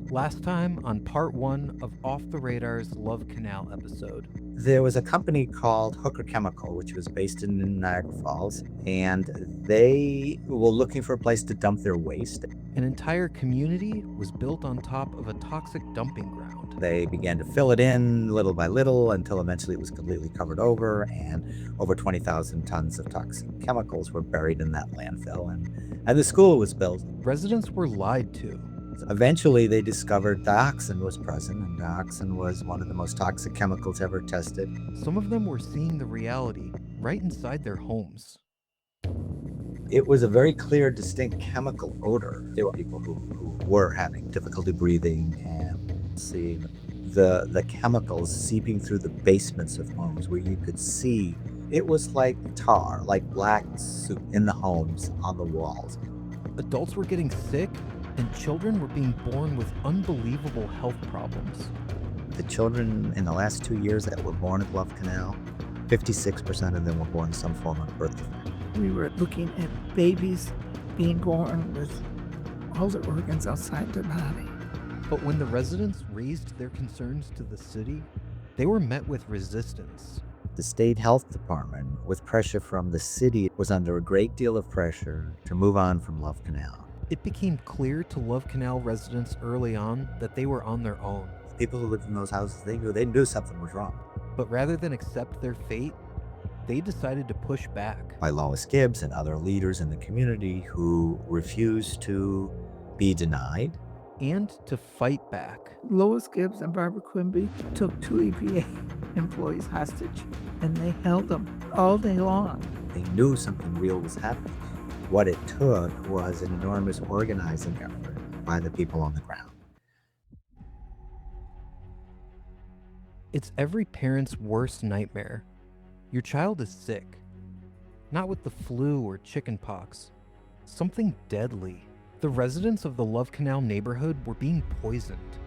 Last time on part one of Off the Radar's Love Canal episode. There was a company called Hooker Chemical, which was based in Niagara Falls, and they were looking for a place to dump their waste. An entire community was built on top of a toxic dumping ground. They began to fill it in little by little until eventually it was completely covered over, and over 20,000 tons of toxic chemicals were buried in that landfill. And the school was built. Residents were lied to. Eventually, they discovered dioxin was present, and dioxin was one of the most toxic chemicals ever tested. Some of them were seeing the reality right inside their homes. It was a very clear, distinct chemical odor. There were people who were having difficulty breathing and seeing the chemicals seeping through the basements of homes where you could see it was like tar, like black soup in the homes on the walls. Adults were getting sick, and children were being born with unbelievable health problems. The children in the last 2 years that were born at Love Canal, 56% of them were born some form of birth defect. We were looking at babies being born with all their organs outside their body. But when the residents raised their concerns to the city, they were met with resistance. The state health department, with pressure from the city, was under a great deal of pressure to move on from Love Canal. It became clear to Love Canal residents early on that they were on their own. People who lived in those houses, they knew something was wrong. But rather than accept their fate, they decided to push back. By Lois Gibbs and other leaders in the community who refused to be denied. And to fight back. Lois Gibbs and Barbara Quimby took 2 EPA employees hostage, and they held them all day long. They knew something real was happening. What it took was an enormous organizing effort by the people on the ground. It's every parent's worst nightmare. Your child is sick. Not with the flu or chicken pox. Something deadly. The residents of the Love Canal neighborhood were being poisoned.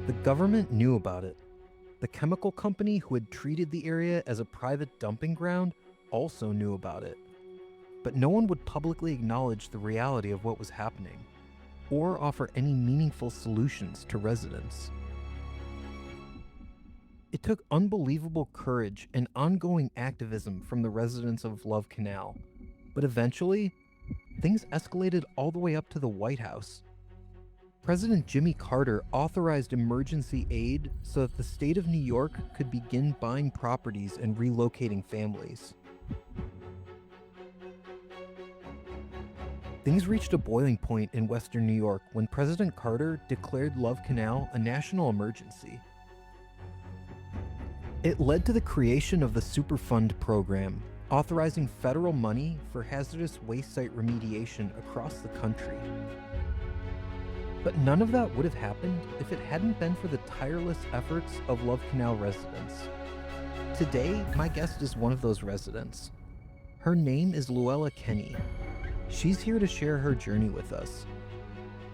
The government knew about it. The chemical company who had treated the area as a private dumping ground also knew about it. But no one would publicly acknowledge the reality of what was happening, or offer any meaningful solutions to residents. It took unbelievable courage and ongoing activism from the residents of Love Canal, but eventually, things escalated all the way up to the White House. President Jimmy Carter authorized emergency aid so that the state of New York could begin buying properties and relocating families. Things reached a boiling point in Western New York when President Carter declared Love Canal a national emergency. It led to the creation of the Superfund program, authorizing federal money for hazardous waste site remediation across the country. But none of that would have happened if it hadn't been for the tireless efforts of Love Canal residents. Today, my guest is one of those residents. Her name is Luella Kenny. She's here to share her journey with us.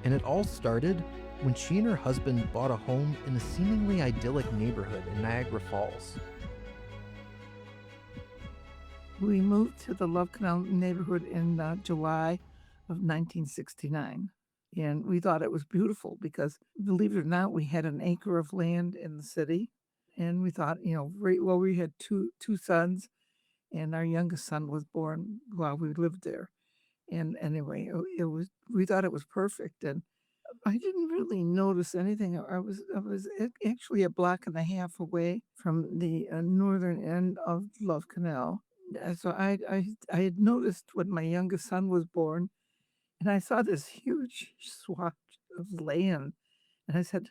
And it all started when she and her husband bought a home in a seemingly idyllic neighborhood in Niagara Falls. We moved to the Love Canal neighborhood in July of 1969. And we thought it was beautiful because, believe it or not, we had an acre of land in the city. And we thought, we had two sons, and our youngest son was born while we lived there. And anyway, we thought it was perfect. And I didn't really notice anything. I was actually a block and a half away from the northern end of Love Canal. So I had noticed when my youngest son was born, and I saw this huge swath of land, and I said,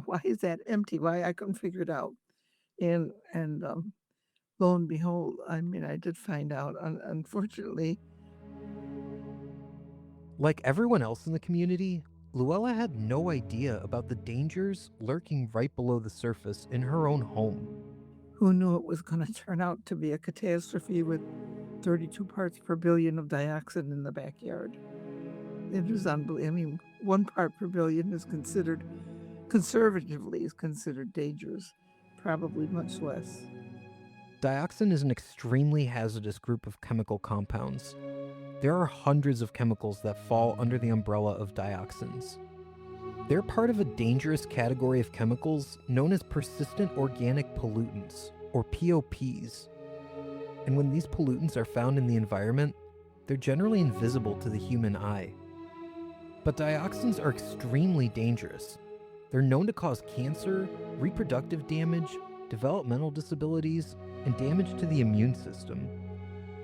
why is that empty? Why? I couldn't figure it out. And lo and behold, I did find out. Unfortunately, like everyone else in the community, Luella had no idea about the dangers lurking right below the surface in her own home. Who knew it was going to turn out to be a catastrophe with 32 parts per billion of dioxin in the backyard? It was unbelievable. 1 part per billion is conservatively considered dangerous, probably much less. Dioxin is an extremely hazardous group of chemical compounds. There are hundreds of chemicals that fall under the umbrella of dioxins. They're part of a dangerous category of chemicals known as persistent organic pollutants, or POPs. And when these pollutants are found in the environment, they're generally invisible to the human eye. But dioxins are extremely dangerous. They're known to cause cancer, reproductive damage, developmental disabilities, and damage to the immune system.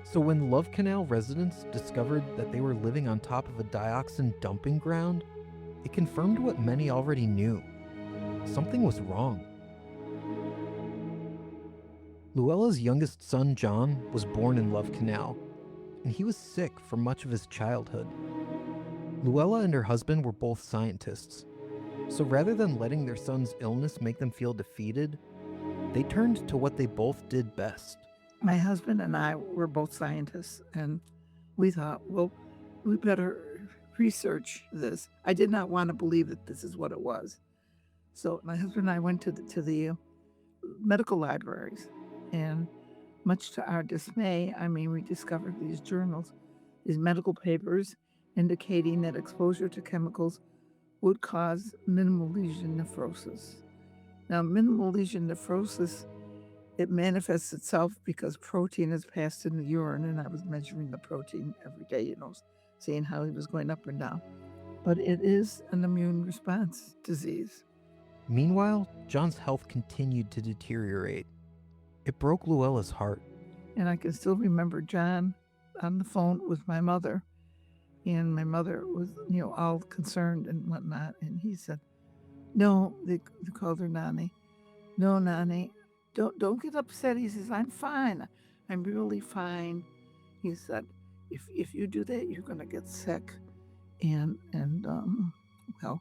So when Love Canal residents discovered that they were living on top of a dioxin dumping ground, it confirmed what many already knew. Something was wrong. Luella's youngest son, John, was born in Love Canal, and he was sick for much of his childhood. Luella and her husband were both scientists, so rather than letting their son's illness make them feel defeated, they turned to what they both did best. My husband and I were both scientists, and we thought, well, we better research this. I did not want to believe that this is what it was. So my husband and I went to the medical libraries, and much to our dismay, we discovered these journals, these medical papers indicating that exposure to chemicals would cause minimal lesion nephrosis. Now, minimal lesion nephrosis, it manifests itself because protein is passed in the urine, and I was measuring the protein every day, seeing how he was going up and down. But it is an immune response disease. Meanwhile, John's health continued to deteriorate. It broke Luella's heart. And I can still remember John on the phone with my mother, and my mother was, all concerned and whatnot. And he said, "No," they called her Nani. "No, Nani, don't get upset." He says, "I'm fine. I'm really fine." He said, "If you do that, you're going to get sick." And well,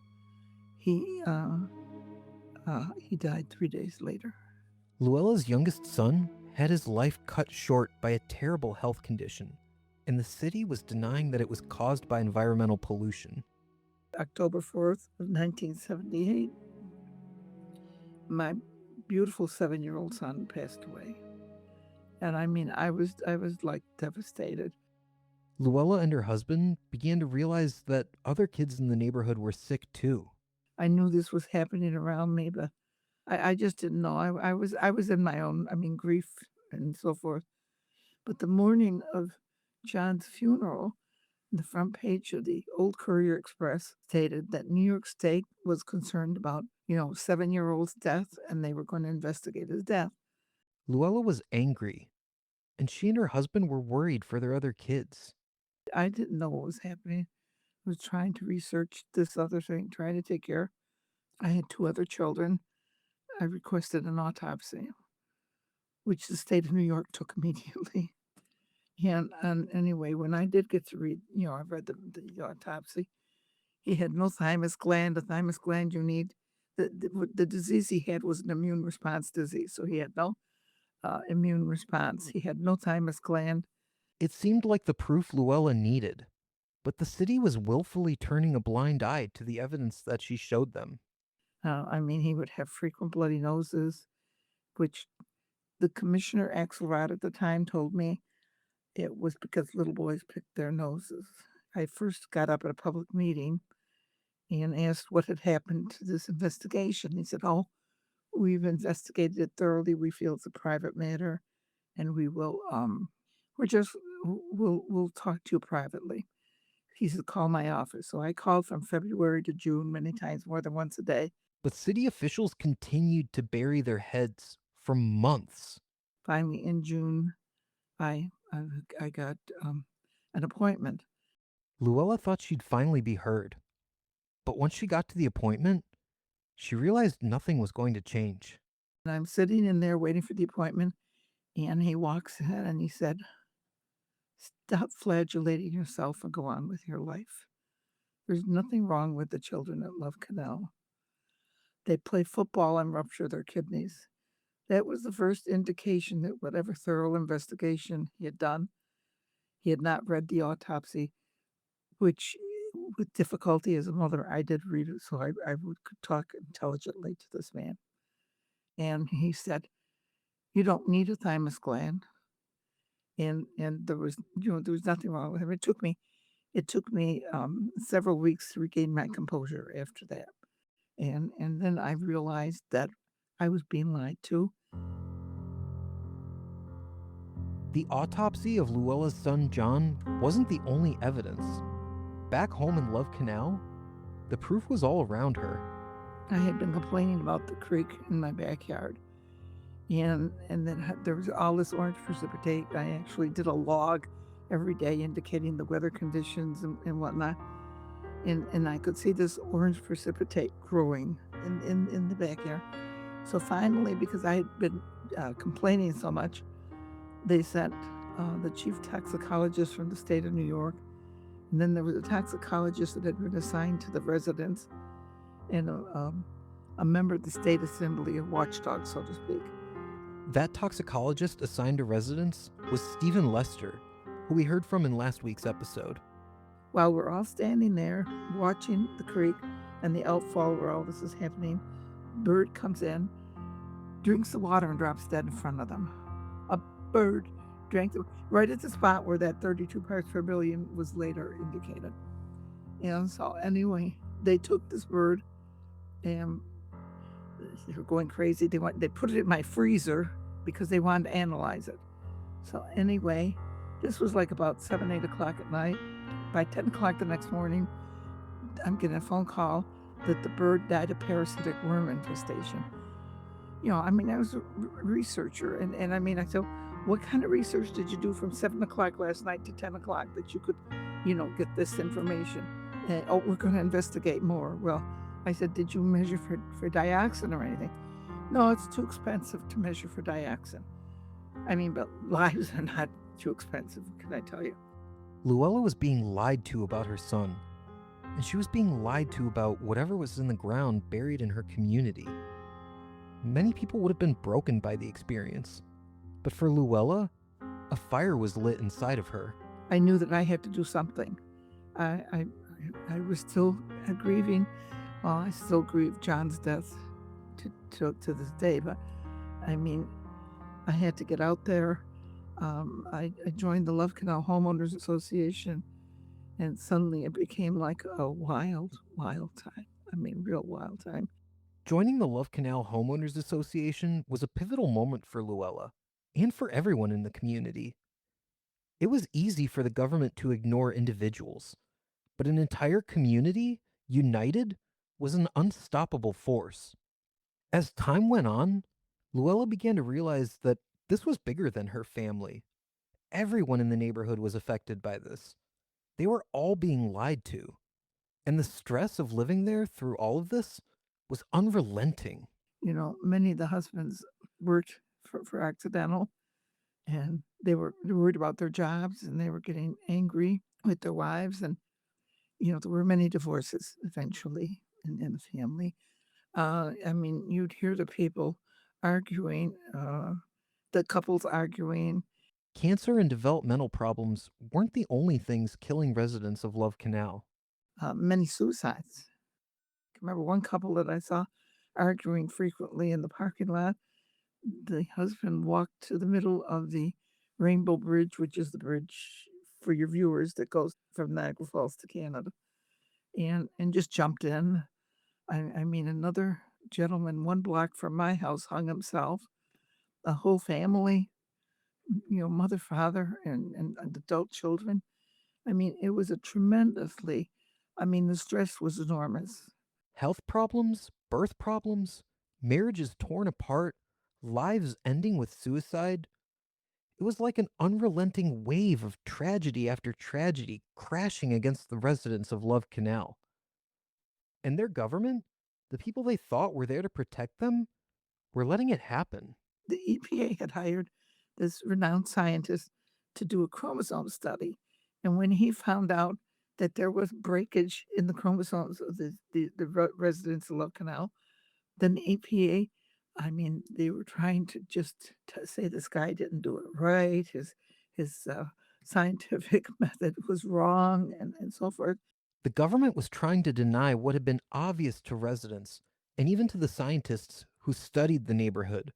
he died 3 days later. Luella's youngest son had his life cut short by a terrible health condition, and the city was denying that it was caused by environmental pollution. October 4th of 1978, my beautiful 7-year-old son passed away. And I was like devastated. Luella and her husband began to realize that other kids in the neighborhood were sick too. I knew this was happening around me, but I just didn't know. I was in my own, grief and so forth. But the morning of John's funeral, the front page of the Old Courier Express stated that New York State was concerned about, 7-year-old's death, and they were going to investigate his death. Luella was angry, and she and her husband were worried for their other kids. I didn't know what was happening. I was trying to research this other thing, trying to take care. I had 2 other children. I requested an autopsy, which the state of New York took immediately. And anyway, when I did get to read, I read the autopsy. He had no thymus gland. The thymus gland you need. The disease he had was an immune response disease, so he had no immune response. He had no thymus gland. It seemed like the proof Luella needed, but the city was willfully turning a blind eye to the evidence that she showed them. He would have frequent bloody noses, which the Commissioner Axelrod at the time told me it was because little boys picked their noses. I first got up at a public meeting and asked what had happened to this investigation. He said, "Oh, we've investigated it thoroughly. We feel it's a private matter, and we will we'll talk to you privately." He said, "Call my office." So I called from February to June many times, more than once a day. But city officials continued to bury their heads for months. Finally, in June, I got an appointment. Luella thought she'd finally be heard. But once she got to the appointment, she realized nothing was going to change. And I'm sitting in there waiting for the appointment, and he walks in and he said, "Stop flagellating yourself and go on with your life. There's nothing wrong with the children at Love Canal. They play football and rupture their kidneys." That was the first indication that whatever thorough investigation he had done, he had not read the autopsy, which with difficulty as a mother, I did read it, so I could talk intelligently to this man. And he said, "You don't need a thymus gland." And there was nothing wrong with him. It took me several weeks to regain my composure after that. And then I realized that I was being lied to. The autopsy of Luella's son John wasn't the only evidence. Back home in Love Canal, the proof was all around her. I had been complaining about the creek in my backyard. And then there was all this orange precipitate. I actually did a log every day indicating the weather conditions and whatnot. And I could see this orange precipitate growing in the backyard. So finally, because I had been complaining so much, they sent the chief toxicologist from the state of New York. And then there was a toxicologist that had been assigned to the residents and a member of the state assembly, a watchdog, so to speak. That toxicologist assigned to residents was Stephen Lester, who we heard from in last week's episode. While we're all standing there watching the creek and the outfall where all this is happening, bird comes in, drinks the water, and drops dead in front of them. A bird drank right at the spot where that 32 parts per billion was later indicated. And so anyway, they took this bird and they were going crazy. They put it in my freezer because they wanted to analyze it. So anyway, this was like about 7, 8 o'clock at night. By 10 o'clock the next morning, I'm getting a phone call that the bird died of parasitic worm infestation. I was a researcher, and I said, what kind of research did you do from 7 o'clock last night to 10 o'clock that you could, get this information? And, we're going to investigate more. Well, I said, did you measure for dioxin or anything? No, it's too expensive to measure for dioxin. But lives are not too expensive, can I tell you? Luella was being lied to about her son, and she was being lied to about whatever was in the ground buried in her community. Many people would have been broken by the experience, but for Luella, a fire was lit inside of her. I knew that I had to do something. I was still grieving. Well, I still grieve John's death to this day, but I had to get out there. I joined the Love Canal Homeowners Association, and suddenly it became like a wild, wild time. Real wild time. Joining the Love Canal Homeowners Association was a pivotal moment for Luella, and for everyone in the community. It was easy for the government to ignore individuals, but an entire community, united, was an unstoppable force. As time went on, Luella began to realize that this was bigger than her family. Everyone in the neighborhood was affected by this. They were all being lied to. And the stress of living there through all of this was unrelenting. Many of the husbands worked for accidental, and they were worried about their jobs, and they were getting angry with their wives. And, there were many divorces eventually in the family. You'd hear the people arguing, the couples arguing. Cancer and developmental problems weren't the only things killing residents of Love Canal. Many suicides. I remember one couple that I saw arguing frequently in the parking lot. The husband walked to the middle of the Rainbow Bridge, which is the bridge for your viewers that goes from Niagara Falls to Canada, and just jumped in. Another gentleman 1 block from my house hung himself. A whole family, mother, father, and adult children. It was a tremendously, the stress was enormous. Health problems, birth problems, marriages torn apart, lives ending with suicide. It was like an unrelenting wave of tragedy after tragedy crashing against the residents of Love Canal. And their government, the people they thought were there to protect them, were letting it happen. The EPA had hired this renowned scientist to do a chromosome study. And when he found out that there was breakage in the chromosomes of the residents of Love Canal, then the EPA, they were trying to just say this guy didn't do it right. His scientific method was wrong, and so forth. The government was trying to deny what had been obvious to residents and even to the scientists who studied the neighborhood.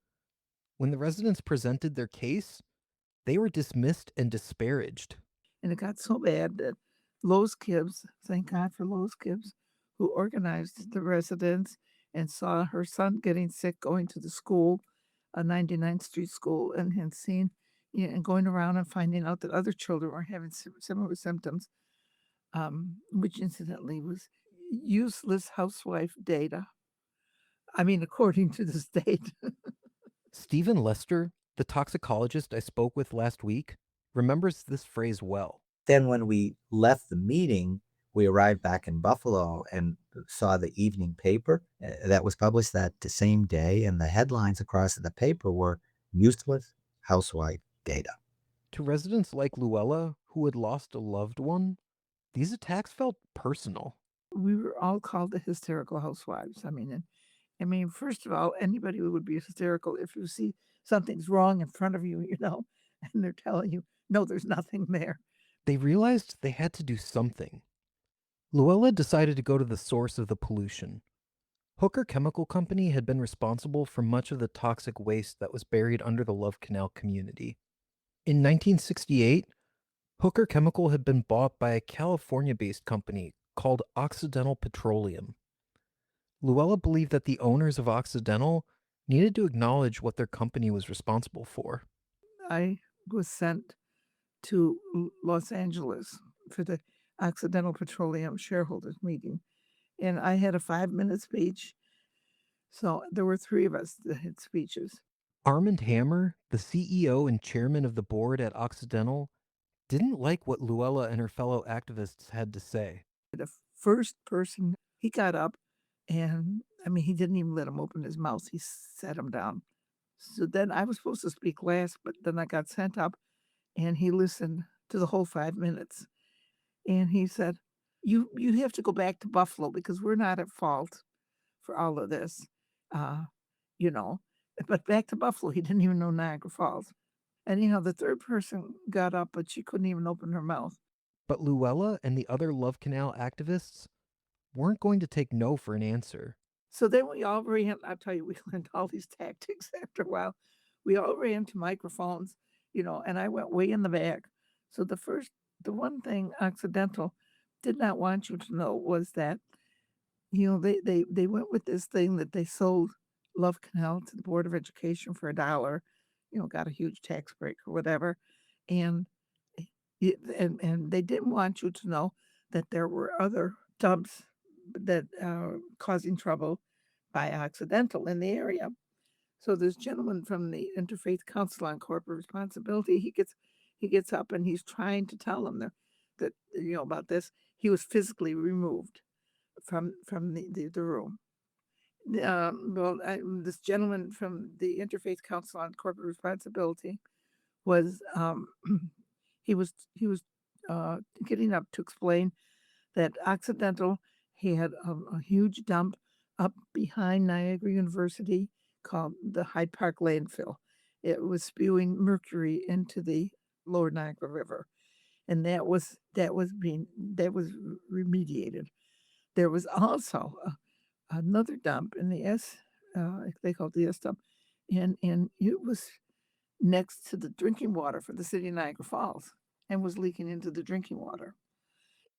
When the residents presented their case, they were dismissed and disparaged. And it got so bad that Lowe's Gibbs, thank God for Lowe's Gibbs, who organized the residents and saw her son getting sick going to the school, a 99th Street school, and had seen, and going around and finding out that other children were having similar symptoms, which incidentally was useless housewife data. I mean, according to the state. Stephen Lester, the toxicologist I spoke with last week, remembers this phrase well. Then when we left the meeting, we arrived back in Buffalo and saw the evening paper that was published that same day, and the headlines across the paper were useless housewife data. To residents like Luella, who had lost a loved one, these attacks felt personal. We were all called the hysterical housewives. I mean, first of all, anybody would be hysterical if you see something's wrong in front of you, and they're telling you, no, there's nothing there. They realized they had to do something. Luella decided to go to the source of the pollution. Hooker Chemical Company had been responsible for much of the toxic waste that was buried under the Love Canal community. In 1968, Hooker Chemical had been bought by a California-based company called Occidental Petroleum. Luella believed that the owners of Occidental needed to acknowledge what their company was responsible for. I was sent to Los Angeles for the Occidental Petroleum shareholders meeting, and I had a 5-minute speech. So there were 3 of us that had speeches. Armand Hammer, the CEO and chairman of the board at Occidental, didn't like what Luella and her fellow activists had to say. The first person, he got up, and he didn't even let him open his mouth. He sat him down. So then I was supposed to speak last, but then I got sent up, and he listened to the whole 5 minutes. And he said, you have to go back to Buffalo because we're not at fault for all of this, But back to Buffalo, he didn't even know Niagara Falls. And, the third person got up, but she couldn't even open her mouth. But Luella and the other Love Canal activists weren't going to take no for an answer. So then we all ran, I'll tell you, we learned all these tactics after a while. We all ran to microphones, and I went way in the back. So the one thing Occidental did not want you to know was that, they went with this thing that they sold Love Canal to the Board of Education for $1, got a huge tax break or whatever. And they didn't want you to know that there were other dumps that causing trouble by Occidental in the area. So this gentleman from the Interfaith Council on Corporate Responsibility, he gets up and he's trying to tell them that about this. He was physically removed from the room. This gentleman from the Interfaith Council on Corporate Responsibility was he was getting up to explain that Occidental had a huge dump up behind Niagara University called the Hyde Park landfill. It was spewing mercury into the lower Niagara River, and that was remediated. There was also another dump in the they called the S dump, and it was next to the drinking water for the city of Niagara Falls and was leaking into the drinking water.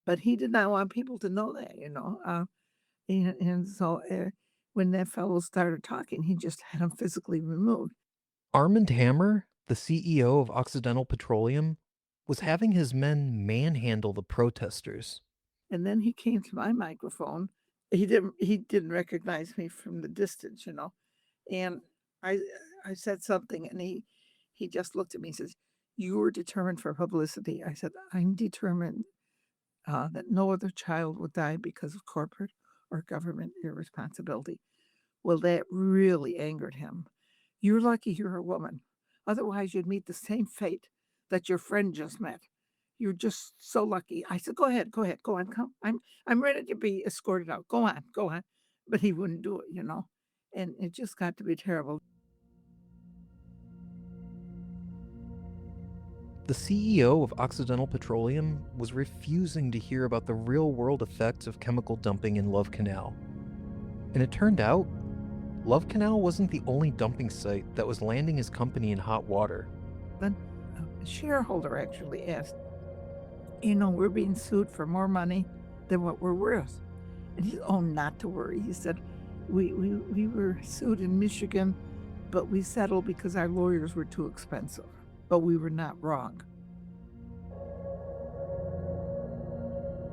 But he did not want people to know that, and so when that fellow started talking, he just had him physically removed. Armand Hammer, the CEO of Occidental Petroleum, was having his men manhandle the protesters. And then he came to my microphone. He didn't recognize me from the distance, and I said something, and he just looked at me and says, "You were determined for publicity." I said, "I'm determined that no other child would die because of corporate or government irresponsibility." Well, that really angered him. "You're lucky you're a woman. Otherwise, you'd meet the same fate that your friend just met. You're just so lucky." I said, go ahead, go on, come. I'm ready to be escorted out. Go on. But he wouldn't do it, and it just got to be terrible. The CEO of Occidental Petroleum was refusing to hear about the real-world effects of chemical dumping in Love Canal. And it turned out, Love Canal wasn't the only dumping site that was landing his company in hot water. Then a shareholder actually asked, we're being sued for more money than what we're worth. And he said, "Oh, not to worry." He said, we were sued in Michigan, but we settled because our lawyers were too expensive. But we were not wrong."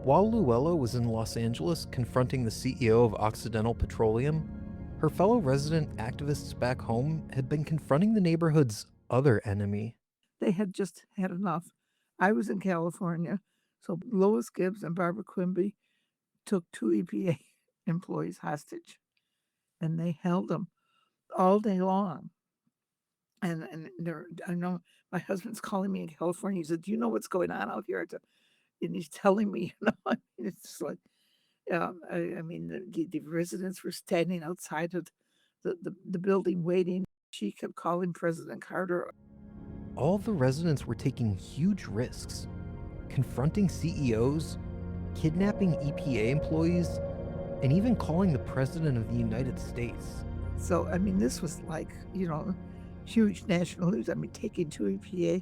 While Luella was in Los Angeles confronting the CEO of Occidental Petroleum, her fellow resident activists back home had been confronting the neighborhood's other enemy. They had just had enough. I was in California, so Lois Gibbs and Barbara Quimby took two EPA employees hostage, and they held them all day long. And I know my husband's calling me in California. He said, "Do you know what's going on out here?" And he's telling me, I mean, it's just like, I mean, the residents were standing outside of the building waiting. She kept calling President Carter. All the residents were taking huge risks, confronting CEOs, kidnapping EPA employees, and even calling the President of the United States. So, I mean, this was like, huge national news. I mean, taking two EPA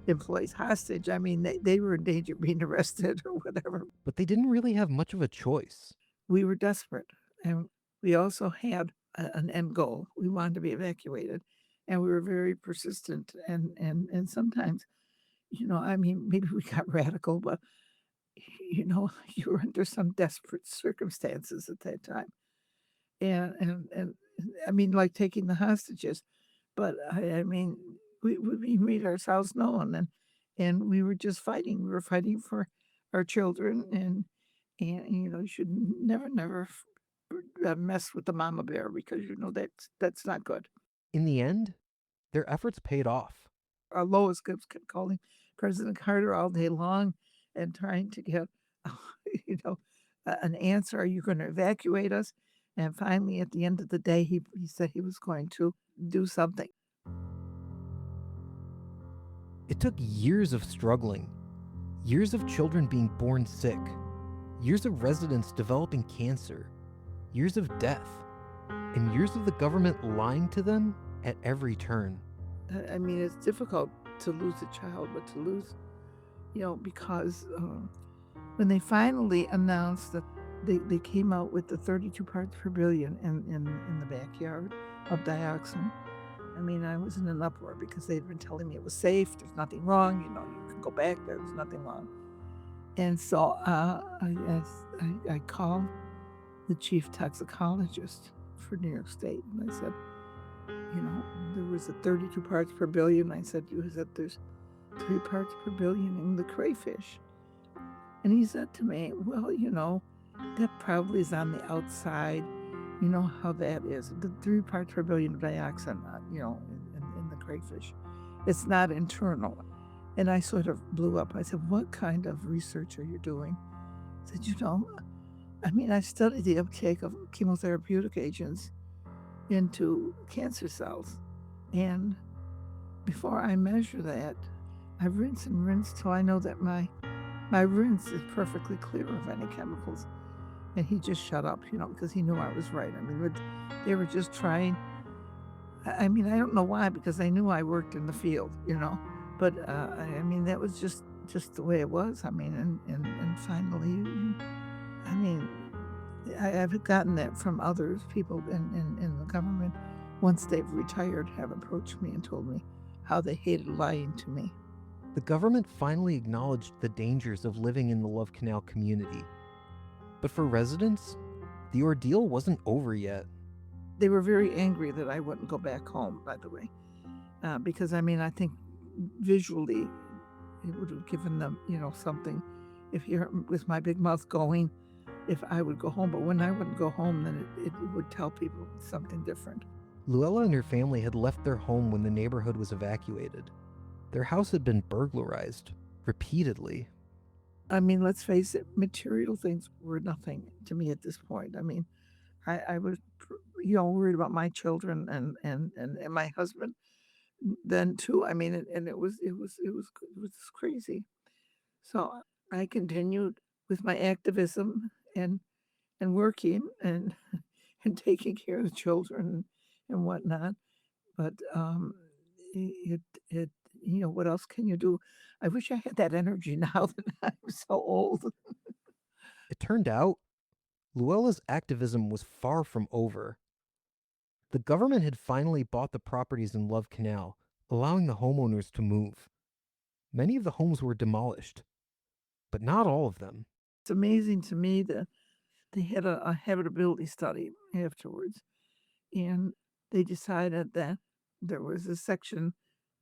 employees hostage. I mean, they were in danger of being arrested or whatever. But they didn't really have much of a choice. We were desperate. And we also had an end goal. We wanted to be evacuated. And we were very persistent. And sometimes, I mean, maybe we got radical, but, you were under some desperate circumstances at that time. And I mean, like taking the hostages. But I mean, we made ourselves known, and we were just fighting. We were fighting for our children, and you should never mess with the mama bear, because that's not good. In the end, their efforts paid off. Our Lois Gibbs kept calling President Carter all day long and trying to get, you know, an answer. Are you going to evacuate us? And finally, at the end of the day, he said he was going to do something. It took years of struggling, years of children being born sick, years of residents developing cancer, years of death, and years of the government lying to them at every turn. I mean, it's difficult to lose a child, but to lose, because when they finally announced that they came out with the 32 parts per billion in the backyard of dioxin, I mean, I was in an uproar because they'd been telling me it was safe, there's nothing wrong, you can go back there, there's nothing wrong. And so I called the chief toxicologist for New York State, and I said, there was a 32 parts per billion. I said, there's 3 parts per billion in the crayfish. And he said to me, well, that probably is on the outside. You know how that is. The 3 parts per billion of dioxin, in the crayfish. It's not internal. And I sort of blew up. I said, what kind of research are you doing? I said, I studied the uptake of chemotherapeutic agents into cancer cells. And before I measure that, I rinse and rinse till I know that my rinse is perfectly clear of any chemicals. And he just shut up, because he knew I was right. I mean, they were just trying. I mean, I don't know why, because I knew I worked in the field, But I mean, that was just the way it was. I mean, and finally, I mean, I've gotten that from others. People in the government, once they've retired, have approached me and told me how they hated lying to me. The government finally acknowledged the dangers of living in the Love Canal community. But for residents, the ordeal wasn't over yet. They were very angry that I wouldn't go back home, by the way, because, I think visually it would have given them, something. If you're with my big mouth going, if I would go home, but when I wouldn't go home, then it would tell people something different. Luella and her family had left their home when the neighborhood was evacuated. Their house had been burglarized repeatedly. I mean, let's face it, material things were nothing to me at this point. I mean, I was, worried about my children and my husband then too. I mean, and it was crazy. So I continued with my activism and working and and taking care of the children and whatnot. But it what else can you do? I wish I had that energy now that I'm so old. It turned out Luella's activism was far from over. The government had finally bought the properties in Love Canal, allowing the homeowners to move. Many of the homes were demolished, but not all of them. It's amazing to me that they had a habitability study afterwards, and they decided that there was a section,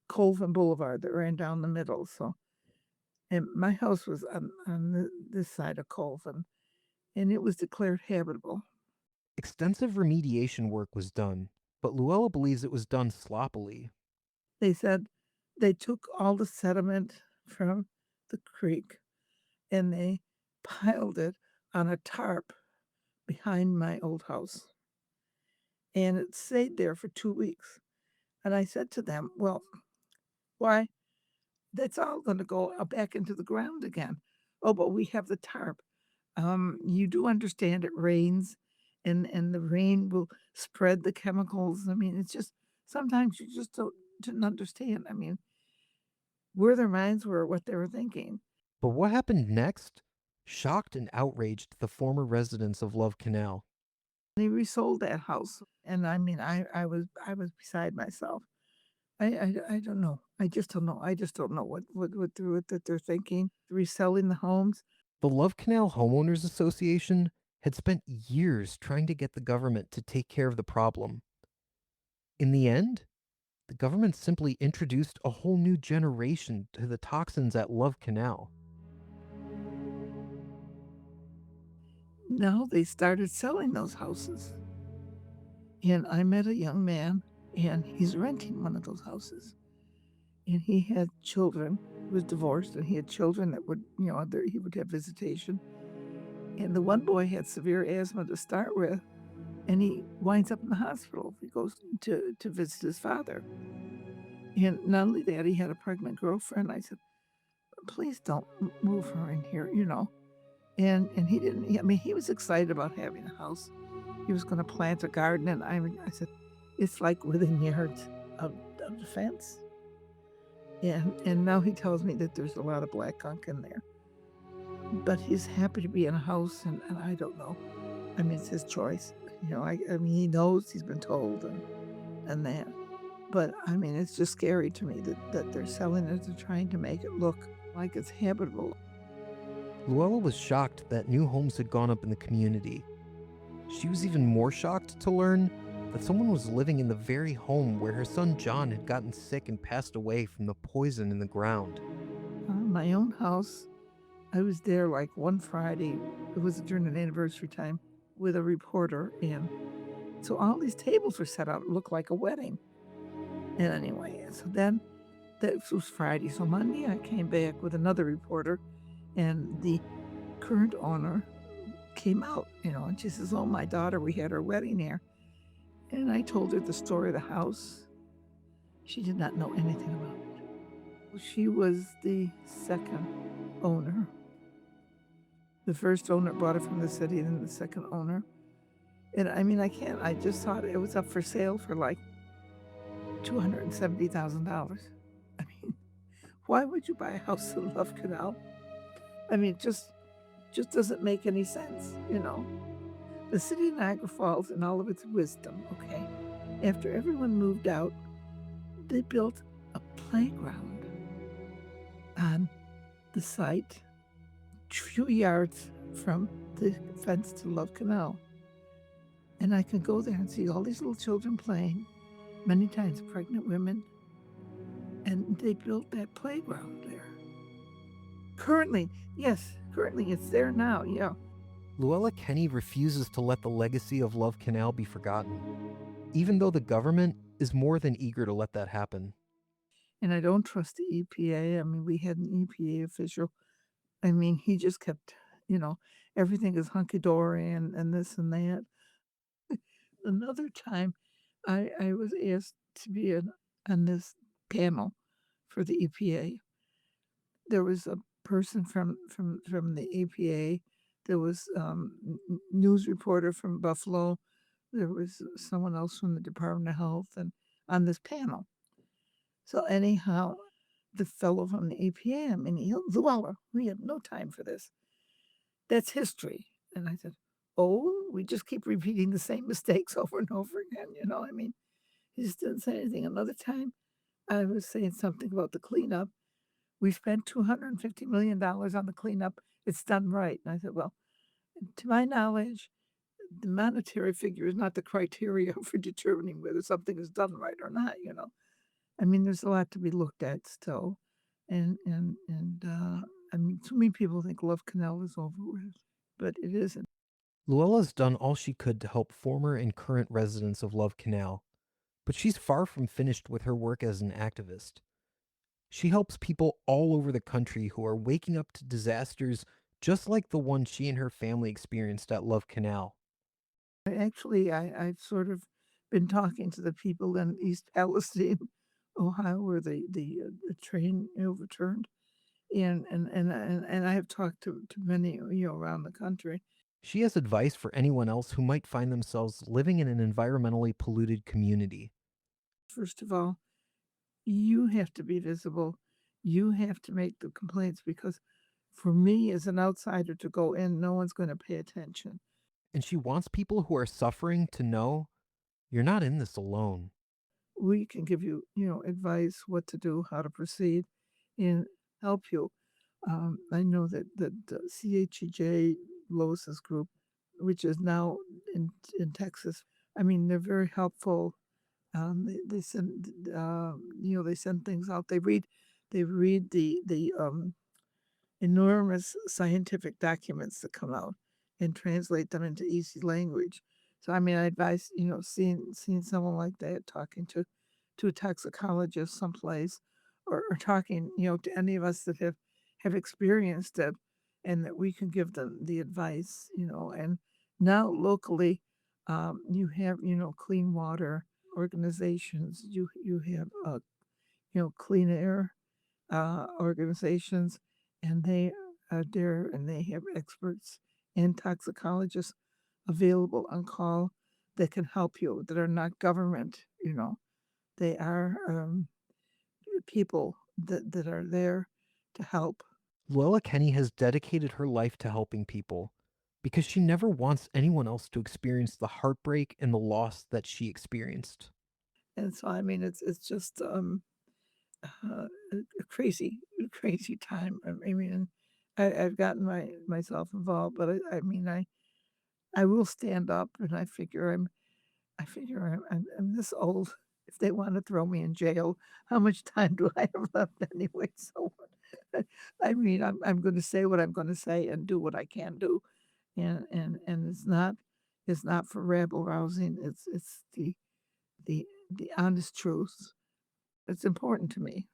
Colvin Boulevard, that ran down the middle. So, and my house was on this side of Colvin, and it was declared habitable. Extensive remediation work was done, but Luella believes it was done sloppily. They said they took all the sediment from the creek and they piled it on a tarp behind my old house. And it stayed there for 2 weeks. And I said to them, well, why? That's all going to go back into the ground again. Oh, but we have the tarp. You do understand it rains and the rain will spread the chemicals. I mean, it's just sometimes you just didn't understand. I mean, where their minds were, what they were thinking. But what happened next shocked and outraged the former residents of Love Canal. They resold that house, and I mean, I was beside myself. I don't know. I just don't know. I just don't know what they're thinking. Reselling the homes. The Love Canal Homeowners Association had spent years trying to get the government to take care of the problem. In the end, the government simply introduced a whole new generation to the toxins at Love Canal. Now they started selling those houses. And I met a young man, and he's renting one of those houses. And he had children. He was divorced, and he had children that would, he would have visitation. And the one boy had severe asthma to start with, and he winds up in the hospital. He goes to visit his father. And not only that, he had a pregnant girlfriend. I said, please don't move her in here, And he didn't. I mean, he was excited about having a house. He was going to plant a garden, and I said, it's like within yards of the fence. And now he tells me that there's a lot of black gunk in there. But he's happy to be in a house, and I don't know. I mean, it's his choice. I mean, he knows, he's been told, and that. But I mean, it's just scary to me that they're selling it. They're trying to make it look like it's habitable. Luella was shocked that new homes had gone up in the community. She was even more shocked to learn that someone was living in the very home where her son John had gotten sick and passed away from the poison in the ground. My own house, I was there like one Friday, it was during an anniversary time, with a reporter, and so all these tables were set out. It looked like a wedding. And anyway, so then that was Friday. So Monday I came back with another reporter, and the current owner came out, and she says, oh, my daughter, we had her wedding here. And I told her the story of the house. She did not know anything about it. She was the second owner. The first owner bought it from the city, and then the second owner. And I mean, I just thought it was up for sale for like $270,000. I mean, why would you buy a house in Love Canal? I mean, just doesn't make any sense, The city of Niagara Falls, in all of its wisdom, okay, after everyone moved out, they built a playground on the site, a few yards from the fence to Love Canal. And I could go there and see all these little children playing, many times pregnant women, and they built that playground there. Currently it's there now, yeah. Luella Kenny refuses to let the legacy of Love Canal be forgotten, even though the government is more than eager to let that happen. And I don't trust the EPA. I mean, we had an EPA official. I mean, he just kept, everything is hunky-dory and this and that. Another time, I was asked to be on this panel for the EPA. There was a person from the EPA. There was news reporter from Buffalo. There was someone else from the Department of Health, and on this panel. So anyhow, the fellow from the EPA, I mean, Luella, we have no time for this. That's history. And I said, Oh, we just keep repeating the same mistakes over and over again, you know, I mean, he just didn't say anything. Another time, I was saying something about the cleanup. We spent $250 million on the cleanup. It's done right. And I said, well, to my knowledge, the monetary figure is not the criteria for determining whether something is done right or not, you know. I mean, there's a lot to be looked at still. I mean, too many people think Love Canal is over with, but it isn't. Luella's done all she could to help former and current residents of Love Canal, but she's far from finished with her work as an activist. She helps people all over the country who are waking up to disasters just like the one she and her family experienced at Love Canal. I've sort of been talking to the people in East Palestine, Ohio, where the train overturned, and I have talked to many, you know, around the country. She has advice for anyone else who might find themselves living in an environmentally polluted community. First of all, you have to be visible. You have to make the complaints because for me as an outsider to go in, no one's going to pay attention. And she wants people who are suffering to know you're not in this alone. We can give you, you know, advice, what to do, how to proceed, and help you. I know that CHEJ Lois's group, which is now in Texas, I mean, they're very helpful. They send, you know, they send things out. They read the enormous scientific documents that come out and translate them into easy language. So, I mean, I advise, you know, seeing someone like that, talking to a toxicologist someplace, or talking, you know, to any of us that have experienced it, and that we can give them the advice, you know. And now locally, you have, you know, clean water organizations. You have, you know, clean air organizations, and they are there, and they have experts and toxicologists available on call that can help you, that are not government, you know. They are people that are there to help. Luella Kenny has dedicated her life to helping people because she never wants anyone else to experience the heartbreak and the loss that she experienced. And so, I mean, it's just a crazy time. I mean, I've gotten myself involved, but I mean, I will stand up, and I figure I'm this old. If they want to throw me in jail, how much time do I have left anyway? So, I mean, I'm going to say what I'm going to say and do what I can do, and it's not for rabble rousing. It's the honest truth. It's important to me.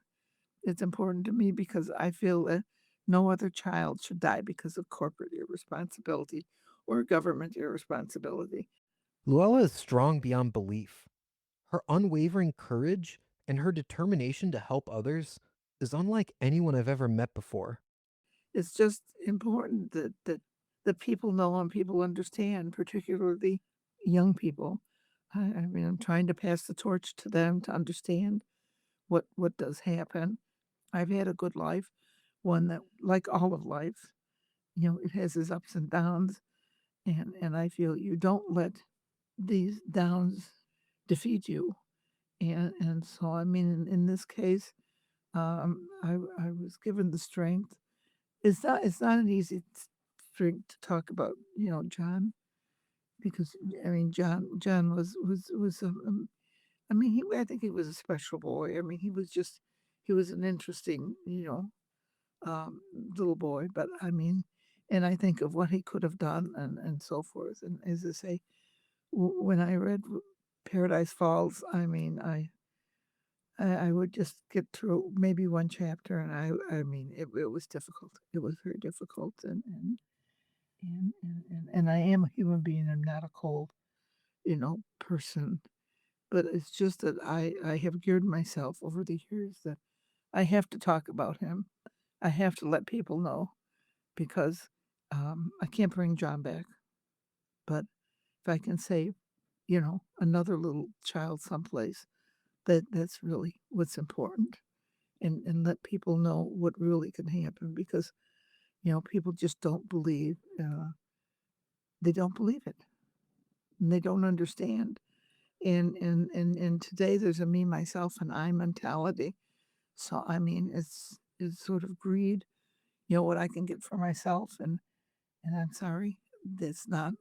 It's important to me because I feel that no other child should die because of corporate irresponsibility or government irresponsibility. Luella is strong beyond belief. Her unwavering courage and her determination to help others is unlike anyone I've ever met before. It's just important that people know and people understand, particularly young people. I mean, I'm trying to pass the torch to them to understand what does happen. I've had a good life, one that, like all of life, you know, it has its ups and downs, and I feel you don't let these downs defeat you. And so, I mean, in this case, I was given the strength. It's not an easy strength to talk about, you know, John, because I mean, John was I mean, I think he was a special boy. I mean, he was an interesting, you know, little boy. But I mean, and I think of what he could have done, and so forth. And as I say, when I read Paradise Falls, I mean, I would just get through maybe one chapter, and I mean, it was difficult. It was very difficult, and I am a human being. I'm not a cold, you know, person. But it's just that I have geared myself over the years that I have to talk about him. I have to let people know because I can't bring John back. But if I can save, you know, another little child someplace, that's really what's important. And let people know what really can happen because, you know, people just don't believe. They don't believe it. And they don't understand. And today there's a me, myself, and I mentality. So I mean, it's sort of greed, what I can get for myself, and I'm sorry, that's not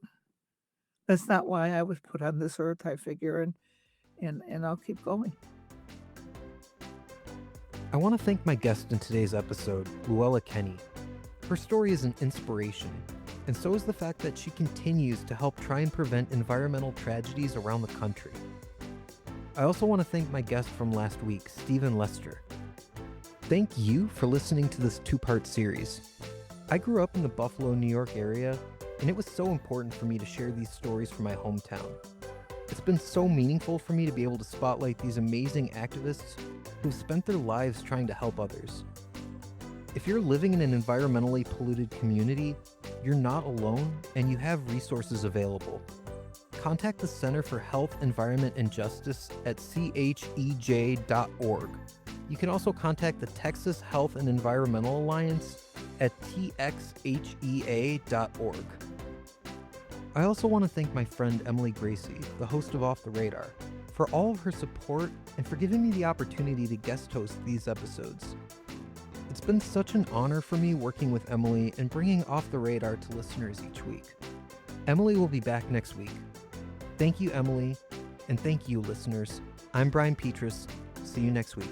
why I was put on this earth, I figure, and I'll keep going. I want to thank my guest in today's episode, Luella Kenny. Her story is an inspiration, and so is the fact that she continues to help try and prevent environmental tragedies around the country. I also want to thank my guest from last week, Stephen Lester. Thank you for listening to this two-part series. I grew up in the Buffalo, New York area, and it was so important for me to share these stories from my hometown. It's been so meaningful for me to be able to spotlight these amazing activists who've spent their lives trying to help others. If you're living in an environmentally polluted community, you're not alone and you have resources available. Contact the Center for Health, Environment, and Justice at chej.org. You can also contact the Texas Health and Environmental Alliance at txhea.org. I also want to thank my friend Emily Gracie, the host of Off the Radar, for all of her support and for giving me the opportunity to guest host these episodes. It's been such an honor for me working with Emily and bringing Off the Radar to listeners each week. Emily will be back next week. Thank you, Emily, and thank you, listeners. I'm Brian Pietrus. See you next week.